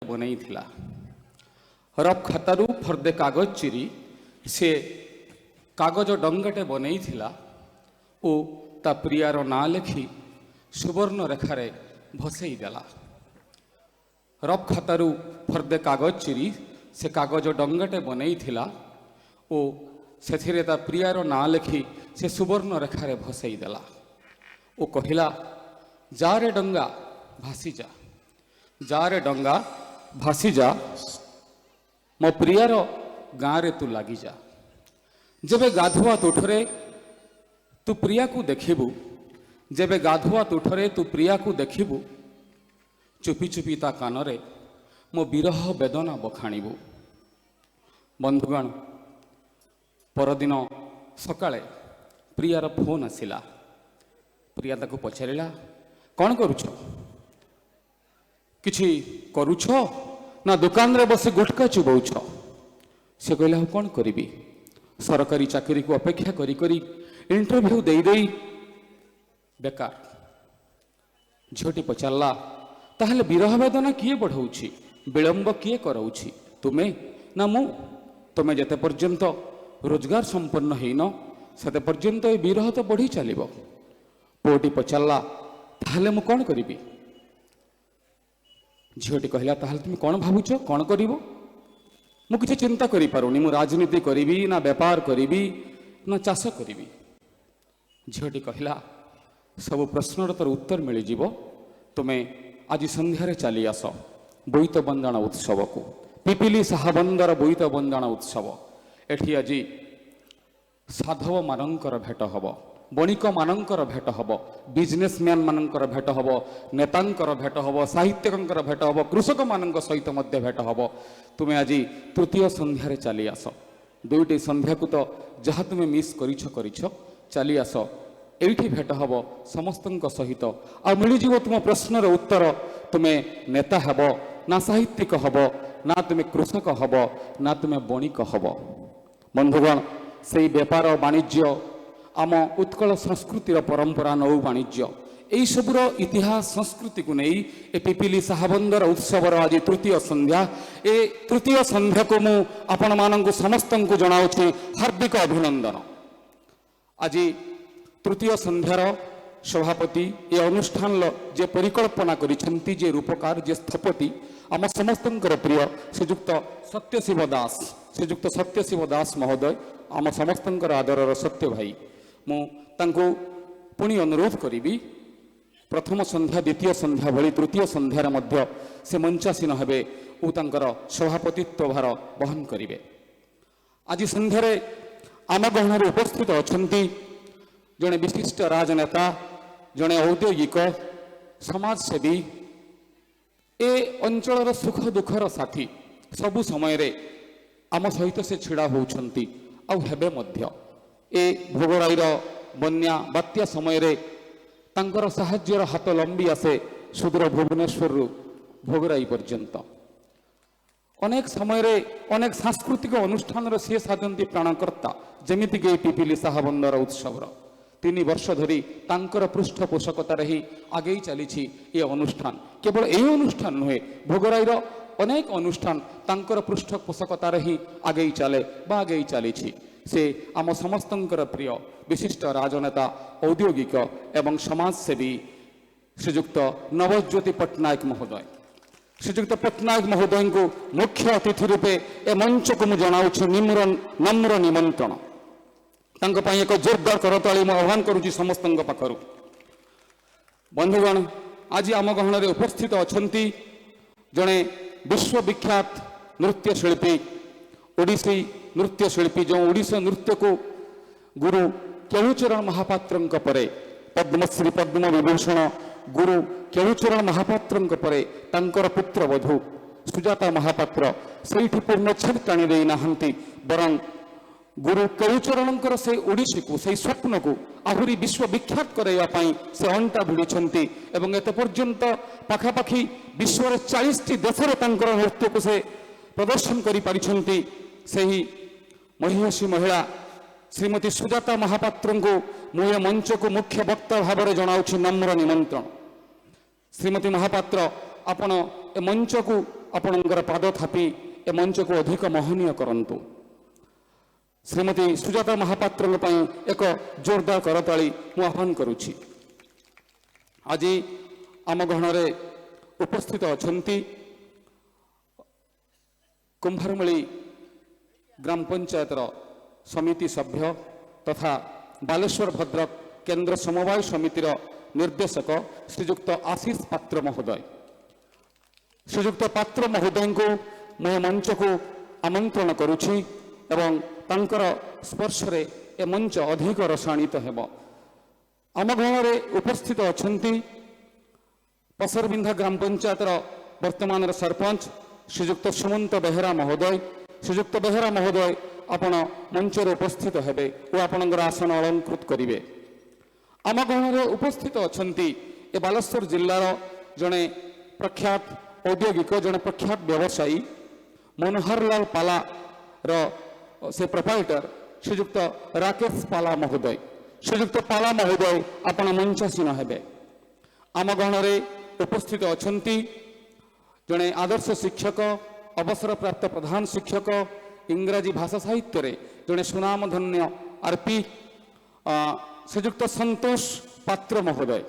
बनई थिला। रफ खातारू फर्दे कागज चिरी से कागज डंगाटे बनई थिला ओ ता प्रियार ना लिखि सुवर्ण रेखारे भसई देला। रफ खातारू फर्दे कागज चिरी से कागज डंगाटे बनई थिला ओ सेथिरे ता प्रियार ना लिखि से सुवर्ण रेखारे भसई देला। ओ कहिला जा रे डंगा भासी जा, जा रे डंगा भासी जा, मो प्रियार गाँव रे तू लगी जा। जेबे गाधुआ तुठरे तू प्रिया को देखिबू, जेबे गाधुआ तुठरे तू प्रिया को देखिबू, चुपी चुपी ता कानरे मो विरह वेदना बखाणीबू। बंधुगण परदिन सकाळे प्रियार फोन आसिला। प्रिया ताको पचारिला कौन करुछ, किछि करुछ ना दुकान रे बसी गुटका चुबौछ। से कहला कौन करिबी, सरकारी चाकरी को अपेक्षा करी करी इंटरव्यू देई देई बेकार। झीटी पचारला ताहले विरह वेदना किए बढ़ाऊछि, विलंब किए कराउछि, तुमे ना मु? तुमे जते पर्यंत रोजगार संपन्न हेन सेते पर्यंत ए विरह तो बढ़ी चलिबो। पुओटी पचारला ताहले मु कौन करिबी? झीटी कहला ताहले तुम कौन भावुछ, कौन करिबो? मु किछि चिंता करि पारुनी, मु राजनीति करिबी ना व्यापार करिबी ना चाष करिबी। झीटी कहला सब प्रश्नर तोर उत्तर मिल जीवो, तुमे आज संध्यारे चली आस बोईत बंदाण उत्सव को, पिपिली साहाबंदर बोईत बंदाण उत्सव। एठी आज साधव मानकर भेट हब, बणिक मानकर भेट हब, बिजनेसमैन मानकर भेट हब, नेतांकर भेट हब, साहित्यिकंकर भेट हब, कृषक मानक सहित मध्य भेट हब। तुमे आज तृतीय संध्यारे चली आस, दुईटी संध्या को तो जहाँ तुमे मिस करिछ चली आस, एठी भेट हब समस्तंक सहित आ मिलिजिव तुम प्रश्नर उत्तर। तुमे नेता हब ना साहित्यिक हब ना तुमे कृषक हब ना तुमे बणिक हब। बंधुगण से व्यापार वाणिज्य आम उत्कल संस्कृतिर परंपरा नौ वाणिज्य यही सबुर इतिहास संस्कृति को नहीं ए पिपिली साहाबंदर उत्सवर आज तृतीय संध्या। ए तृतीय संध्या को मु आपण मानंकु समस्तंकु जणाउछि हार्दिक अभिनंदन। आज तृतीय संध्यार सभापति ये अनुष्ठान जे परिकल्पना करिसेंती, जे रूपकार, जे स्थपति आम समस्तंकर प्रिय श्रीजुक्त सत्यशिव दास, श्रीजुक्त सत्यशिव दास महोदय आम समस्तंकर आदरर सत्य भाई। मु तांको पुणी अनुरोध करी प्रथम संध्या द्वितीय संध्या भली तृतीय संध्यार मध्य से मंचासीन हेबे ओ तांकर सभापतित्व भार वहन करिवे। आज संध्यारे आम गहन उपस्थित अछंती जड़े विशिष्ट राजनेता, जड़े औद्योगिक समाजसेवी, ए अंचलर सुख दुखर साथी सबु समय रे आम सहित से छिड़ा होउछंती आ हेबे मध्य। ए भोगराईर बन्या बात्या समय रे तांकर साहाज्यर हाथ लंबी आसे सुदूर भुवनेश्वर भोगराई पर्यंत। अनेक समय रे अनेक सांस्कृतिक अनुष्ठान सी साजंती प्राणकर्ता, जेमिति के पिपिली साहाबंदर उत्सवर 3 वर्ष धरी तांकर पृष्ठपोषकतार ही आगे चली ये अनुष्ठान। केवल यही अनुष्ठान नुहे, भोगराईर अनेक अनुष्ठान तांकर पृष्ठपोषकतार ही आगे चले बा आगे चली। से आम समस्तंकर प्रिय विशिष्ट राजनेता, औद्योगिक एवं समाजसेवी श्रीजुक्त नवज्योति पट्टनायक महोदय, श्रीजुक्त पट्टनायक महोदय को मुख्य अतिथि रूपे ए मंच को मुझे जनाऊँ नम्र निमंत्रण। तांको पाई एक जोरदार करताली मु आह्वान करुच्ची समस्त पाखर। बंधुगण आज आम गहन उपस्थित अछंती जड़े विश्वविख्यात नृत्यशिल्पी, ओडिसी नृत्यशिल्पी, जो ओडिशा नृत्य को गुरु केळुचरण महापात्र परे पद्मश्री पद्म विभूषण गुरु केळुचरण महापात्र परे तांकर पुत्रवधू सुजाता महापात्र से पूर्णच्छेद टाणी दे नाहंती, बरं गुरु केळुचरणकर से ओडिशी को से स्वप्न को आहुरी विश्वविख्यात कराइबा पई से अंटा भिड़िछंती एवं एते पर्यंत पाखापाखि विश्वर 40टी देशरे तांकर नृत्य को से प्रदर्शन करि पारिछंती। सही महिषी महिला श्रीमती सुजाता महापात्र को मुझे मंच को मुख्य वक्ता भाव में जनाऊँ नम्र निमंत्रण। श्रीमती महापात्र आपण ए मंच को आपणकर पाद थापी ए मंच को अधिक महनीय करंतु। श्रीमती सुजाता महापात्र एक जोरदार करताली मु आह्वान करुछि। आज आम गहणरे उपस्थित अछंती कुंभारमली ग्राम पंचायत समिति सभ्य तथा बालेश्वर भद्रक केंद्र समवाय समितिर निर्देशक श्रीजुक्त आशीष पात्र महोदय। श्रीजुक्त पात्र महोदय को मैं मंच को आमंत्रण करुछि एवं तांकर स्पर्श रे ए मंच अधिक रसायनित हेब। आम गहणरे उपस्थित अछंती पसरबिंधा ग्राम पंचायत वर्तमान सरपंच श्रीजुक्त सुमंत बेहेरा महोदय। श्रीजुक्त बेहेरा महोदय आपण मंच उपस्थित हेबे और आपणकर आसन अलंकृत करिवे। आम गहणरे उपस्थित अछंती ए बालेश्वर जिल्लार जणे प्रख्यात औद्योगिक जणे प्रख्यात व्यवसायी मनोहरलाल पाला से प्रोप्राइटर श्रीजुक्त राकेश पाला महोदय। श्रीजुक्त पाला महोदय आपण मंचासीन हेबे। आम गहणरे उपस्थित अछंती जणे आदर्श शिक्षक अवसर प्राप्त प्रधान शिक्षक इंग्राजी भाषा साहित्य रे जणे सुनामधन्य आरपी श्रीजुक्त संतोष पात्र महोदय।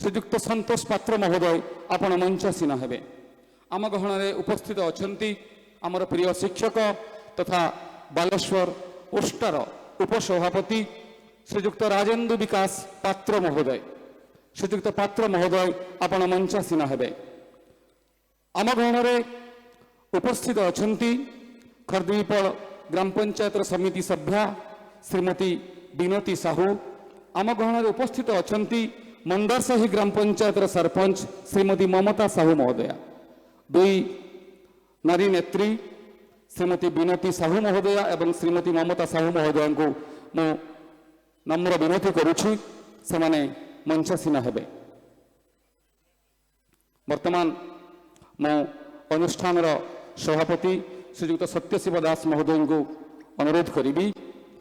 श्रीजुक्त संतोष पात्र महोदय आपण मंचासीन हेबे। आम गहणरे उपस्थित अछंती आमर प्रिय शिक्षक तथा बालेश्वर ओष्टार उपसभापति श्रीजुक्त राजेंद्र विकास पात्र महोदय। श्रीजुक्त पात्र महोदय आपण मंचासीन हेबे। आम गहणरे उपस्थित अछंती खरदीपल ग्राम पंचायत समिति सभ्या श्रीमती बिनती साहू। आम गहणरे उपस्थित अछंती मंदारसाही ग्राम पंचायत सरपंच श्रीमती ममता साहू महोदया। दुई नारी नेत्री श्रीमती बिनती साहू महोदया एवं श्रीमती ममता साहू महोदया को मु नम्र विनती करुछि से माने मंचासीन हेबे। वर्तमान मु अनुष्ठान सभापति श्रीजुक्त सत्यशिव दास महोदय को अनुरोध करी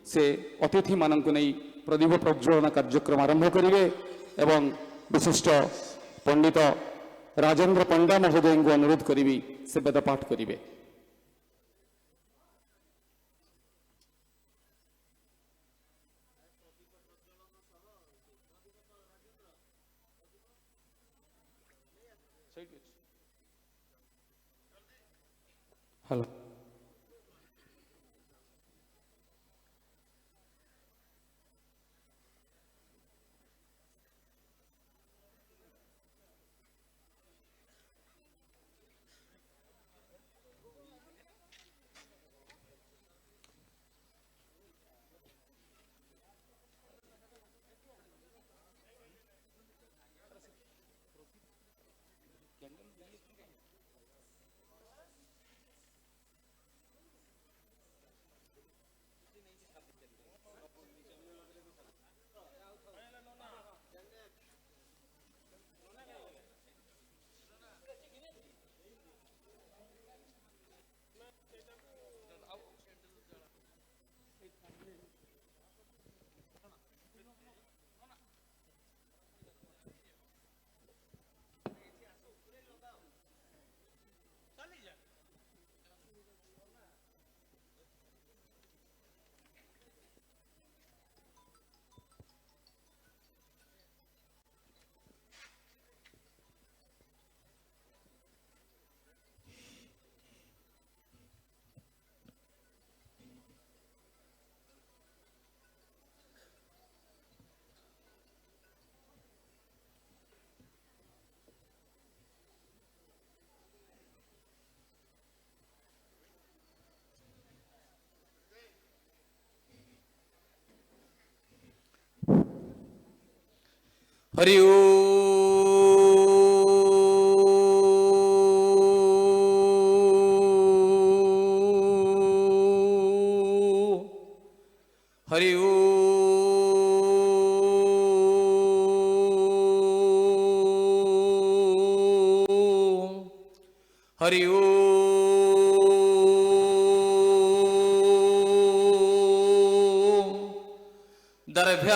से अतिथि मानक नहीं प्रदीप प्रज्वलन कार्यक्रम आरंभ करेंगे एवं विशिष्ट पंडित राजेंद्र पंडा महोदय को अनुरोध करी से वेदपाठ करेंगे। हेलो हरि हरि हरि दरभ्यंग